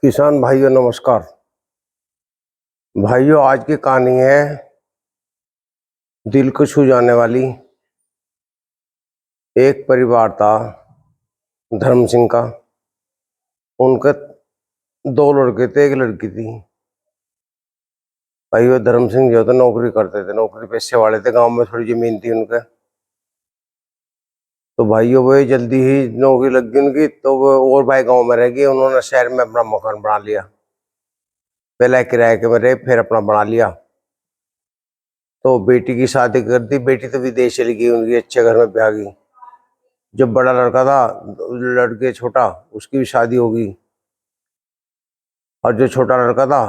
किसान भाइयों नमस्कार। भाइयों, आज की कहानी है दिल को छू जाने वाली। एक परिवार था धर्म सिंह का। उनके दो लड़के थे, एक लड़की थी। भाइयों, धर्म सिंह जो थे नौकरी करते थे, नौकरी पैसे वाले थे, गांव में थोड़ी जमीन थी उनके। तो भाइयों वो जल्दी ही नौकरी लग गई उनकी, तो वो और भाई गांव में रह गए। उन्होंने शहर में अपना मकान बना लिया। पहले किराए के में रहे, फिर अपना बना लिया। तो बेटी की शादी कर दी। बेटी तो विदेश चली गई उनकी, अच्छे घर में ब्याह गई। जब बड़ा लड़का था, लड़के छोटा, उसकी भी शादी हो गई। और जो छोटा लड़का था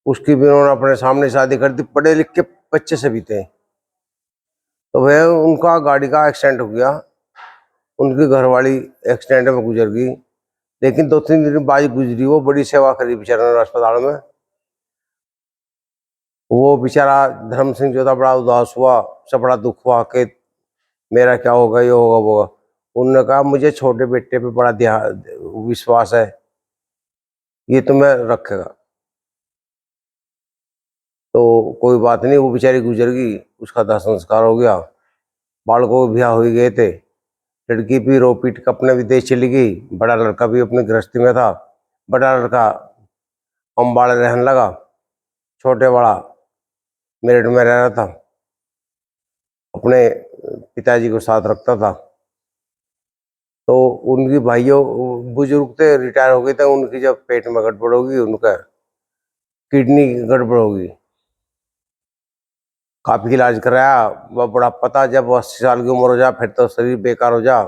उसकी भी उन्होंने अपने सामने शादी कर दी। पढ़े लिख के बच्चे से भी थे। तो वह उनका गाड़ी का एक्सीडेंट हो गया। उनकी घरवाली एक्सीडेंट में गुजर गई। लेकिन 2-3 दिन बाद गुजरी। वो बड़ी सेवा करी बेचारा ने अस्पताल में। वो बेचारा धर्म सिंह जो था बड़ा उदास हुआ, सब बड़ा दुख हुआ कि मेरा क्या होगा, ये होगा वो होगा। उन्होंने कहा मुझे छोटे बेटे पे बड़ा ध्यान विश्वास है, ये तुम्हें रखेगा। तो कोई बात नहीं, वो बेचारी गुजर गई। उसका दाह संस्कार हो गया। बालकों के ब्याह हो ही गए थे। लड़की भी रो पीट के अपने विदेश चली गई। बड़ा लड़का भी अपनी गृहस्थी में था। बड़ा लड़का अम्बाड़े रहने लगा। छोटे वाला मेरठ में रह रहा था, अपने पिताजी को साथ रखता था। तो उनकी भाइयों बुजुर्ग थे, रिटायर हो गए थे। उनकी जब पेट में गड़बड़ होगी, उनका किडनी गड़बड़ होगी। काफी इलाज कराया। वह बुढ़ापा था, जब 80 साल की उम्र हो जा फिर तो शरीर बेकार हो जा।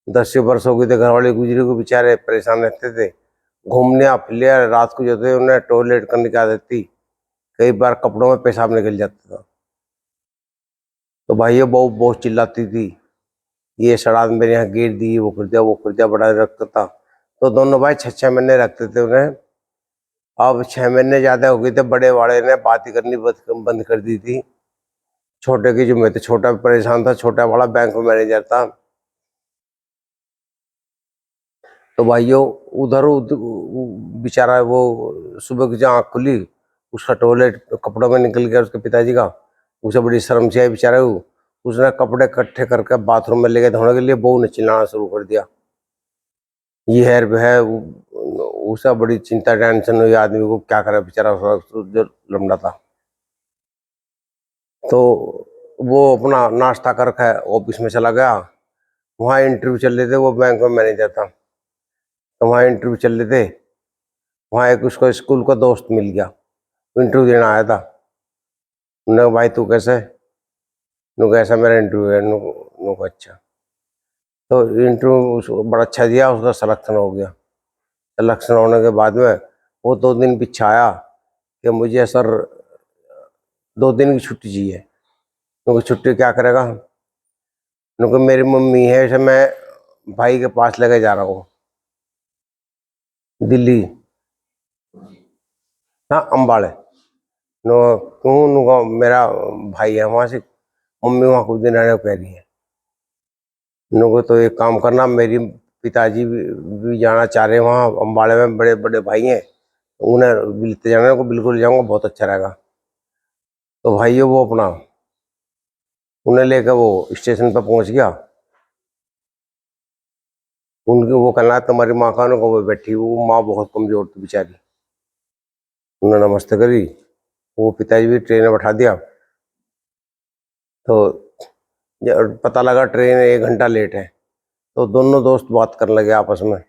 10 वर्ष हो गए थे, घरवाले गुजरे को बेचारे परेशान रहते थे। घूमने फिर रात को जो थे उन्हें टॉयलेट करने की आदत थी। कई बार कपड़ों में पेशाब निकल जाता था। तो भाई ये बहू बहुत चिल्लाती थी, ये सड़ाद मेरे यहाँ गिर दी, वो कर दिया वो कर दिया, बड़ा रखता था। तो दोनों भाई 6-6 महीने रखते थे उन्हें। अब 6 महीने ज्यादा हो गए थे। बड़े वाले ने बात ही करनी बंद कर दी थी। छोटे की जिम्मे थे। छोटा भी परेशान था। छोटा वाला बैंक में मैनेजर था। तो भाइयों उधर बेचारा वो सुबह की जहाँ आँख खुली, उसका टॉयलेट कपड़ों में निकल गया उसके पिताजी का। उसे बड़ी शर्म सी आई बेचारे को। उसने कपड़े इकट्ठे करके बाथरूम में ले गए धोने के लिए। बहू ने चिल्लाना शुरू कर दिया, ये है उसे बड़ी चिंता टेंशन हुई आदमी को, क्या करे बेचारा जो लमड़ा था। तो वो अपना नाश्ता करके ऑफिस में चला गया। वहाँ इंटरव्यू चल रहे थे। वो बैंक में मैनेजर था। तो वहाँ इंटरव्यू चल रहे थे। वहाँ एक उसको स्कूल का दोस्त मिल गया, इंटरव्यू देना आया था। उन्होंने कहा भाई तू कैसे? नु कैसा मेरा इंटरव्यू है। नु कहा, अच्छा। तो इंटरव्यू बड़ा अच्छा दिया, उसका सिलेक्शन हो गया। सिलेक्शन होने के बाद में वो 2 दिन पीछे आया कि मुझे सर 2 दिन की छुट्टी चाहिए। क्योंकि छुट्टी क्या करेगा? क्योंकि मेरी मम्मी है, इसे मैं भाई के पास लेके जा रहा हूँ दिल्ली ना, अम्बाड़े। नो क्यों? नु मेरा भाई है वहाँ से, मम्मी वहाँ कुछ दिन रहने को कह रही है। नुको तो एक काम करना, मेरी पिताजी भी जाना चाह रहे हैं वहाँ अम्बाड़े में, बड़े बड़े भाई हैं, उन्हें भी लेते जाने को। बिल्कुल जाऊँगा, बहुत अच्छा रहेगा। तो भाइयों वो अपना उन्हें लेकर वो स्टेशन पर पहुँच गया। उनकी वो कहना है तुम्हारी माँ का, को वो बैठी। वो माँ बहुत कमजोर थी बेचारी। उन्होंने नमस्ते करी। वो पिताजी भी ट्रेन में बैठा दिया। तो पता लगा ट्रेन 1 घंटा लेट है। तो दोनों दोस्त बात करने लगे आपस में।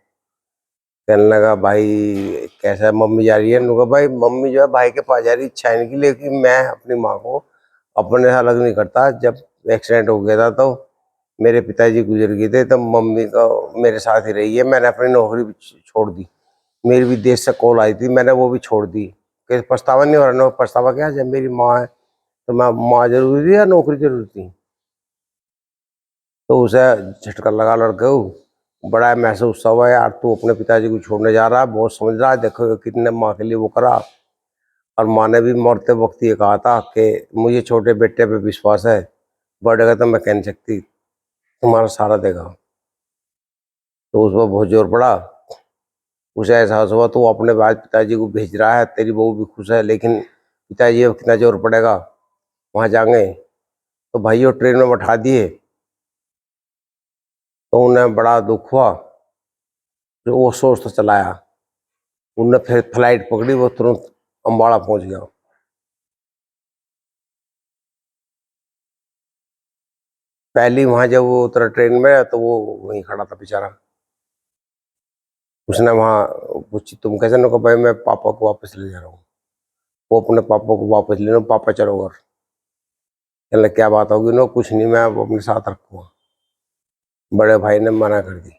कहने लगा भाई कैसा है, मम्मी जा रही है? उन्होंने कहा भाई मम्मी जो है भाई के पास जा रही, इच्छा है इनकी, लेकिन मैं अपनी माँ को अपने से अलग नहीं करता। जब एक्सीडेंट हो गया था तो मेरे पिताजी गुजर गए थे, तब मम्मी का मेरे साथ ही रही है। मैंने अपनी नौकरी भी छोड़ दी। मेरी भी देश से कॉल आई थी, मैंने वो भी छोड़ दी। कि पछतावा नहीं हो रहा। पछतावा क्या, जब मेरी माँ है तो मैं, माँ जरूरी थी या नौकरी जरूरी थी? तो उसे झटका लगा लड़के को। बड़ा महसूस हुआ यार, तू अपने पिताजी को छोड़ने जा रहा है, बहुत समझ रहा है, देखो कितने माँ के लिए वो करा। और माँ ने भी मरते वक्त ये कहा था कि मुझे छोटे बेटे पे विश्वास है, बढ़ेगा तो मैं कह नहीं सकती, तुम्हारा सहारा देगा। तो उस पर बहुत जोर पड़ा। उसे एहसास हुआ तो वो अपने बाद पिताजी को भेज रहा है, तेरी बहू भी खुश है, लेकिन पिताजी अब कितना जोर पड़ेगा वहां जाएंगे। तो भाई वो ट्रेन में बैठा दिए, तो उन्हें बड़ा दुख हुआ, जो वो सोच तो चलाया। उनने फिर फ्लाइट पकड़ी, वो तुरंत अम्बाड़ा पहुंच गया। पहली वहां जब वो उतरा ट्रेन में तो वो वहीं खड़ा था बेचारा। उसने वहां पूछी तुम कैसे, ने कहा भाई मैं पापा को वापस ले जा रहा हूँ। वो अपने पापा को वापस ले रहा हूँ, पापा चलो घर। कहने लगे, क्या बात होगी? नो कुछ नहीं, मैं अब अपने साथ रखूंगा। बड़े भाई ने मना कर दी,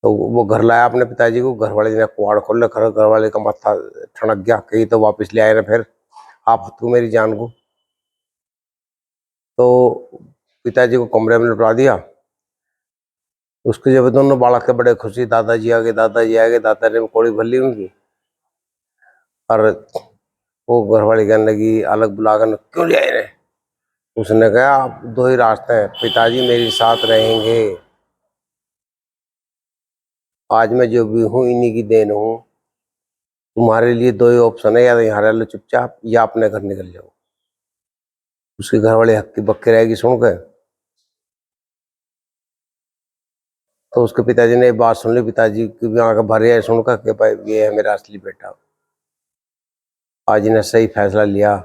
तो वो घर लाया अपने पिताजी को। घर वाले ने कुआड़ खोल रखा, घर वाले का माथा ठनक गया, कहीं तो वापस ले आए ना फिर आप तू मेरी जान को। तो पिताजी को कमरे में लुटा दिया। उसके जब दोनों बालक के बड़े खुशी, दादाजी आ गए, दादाजी आ गए, दादा ने कोड़ी भर ली उनकी। और वो घर वाली कहने लगी, अलग बुलाकर, क्यों ले आए रे? उसने कहा, आप दो ही रास्ते हैं, पिताजी मेरे साथ रहेंगे, आज मैं जो भी हूँ इन्हीं की देन हूँ। तुम्हारे लिए दो ही ऑप्शन है, या तो यहाँ रह लो चुपचाप, या अपने घर निकल जाओ। उसके घर वाले हक्की बक्के रहेगी सुन के। तो उसके पिताजी ने ये बात सुन ली, पिताजी की भी आंख भर आई सुनकर कि भाई ये है मेरा असली बेटा, आज ने सही फैसला लिया।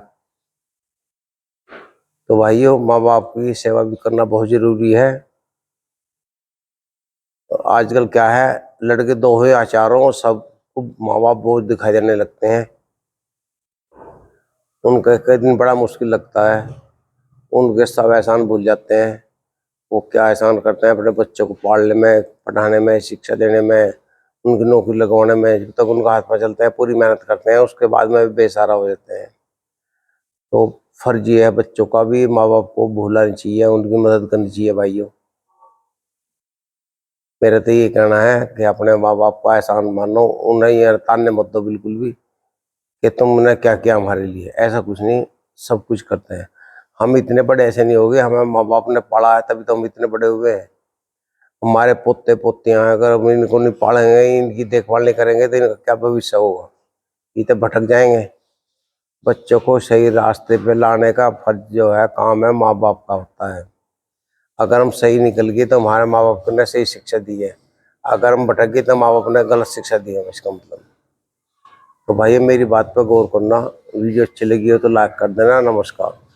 तो भाइयों, माँ बाप की सेवा भी करना बहुत जरूरी है। तो आजकल क्या है, लड़के दो हो या चारों, सब माँ बाप बोझ दिखाई देने लगते हैं। उनका कई दिन बड़ा मुश्किल लगता है, उनके सब एहसान भूल जाते हैं। वो क्या एहसान करते हैं अपने बच्चों को पालने में, पढ़ाने में, शिक्षा देने में, उनकी नौकरी लगवाने में। जब तक उनका हाथ में चलते हैं पूरी मेहनत करते हैं, उसके बाद में भी बेसहारा हो जाते हैं। तो फर्ज ये है बच्चों का भी, माँ बाप को भूलना नहीं चाहिए, उनकी मदद करनी चाहिए भाइयों। मेरा तो ये कहना है कि अपने माँ बाप का एहसान मानो, उन्हें ये ताने मत दो बिल्कुल भी कि तुमने क्या किया हमारे लिए। ऐसा कुछ नहीं, सब कुछ करते हैं। हम इतने बड़े ऐसे नहीं हो गए, हमें माँ बाप ने पढ़ा है तभी तो हम इतने बड़े हुए हैं। हमारे पोते पोतियां अगर हम इनको नहीं पालेंगे, इनकी देखभाल नहीं करेंगे, तो इनका क्या भविष्य होगा? ये तो भटक जाएंगे। बच्चों को सही रास्ते पे लाने का फर्ज जो है, काम है, माँ बाप का होता है। अगर हम सही निकल गए तो हमारे माँ बाप ने सही शिक्षा दी है, अगर हम भटक गए तो माँ बाप ने गलत शिक्षा दी है, इसका मतलब। तो भाई मेरी बात पर गौर करना। वीडियो अच्छी लगी हो तो लाइक कर देना। नमस्कार।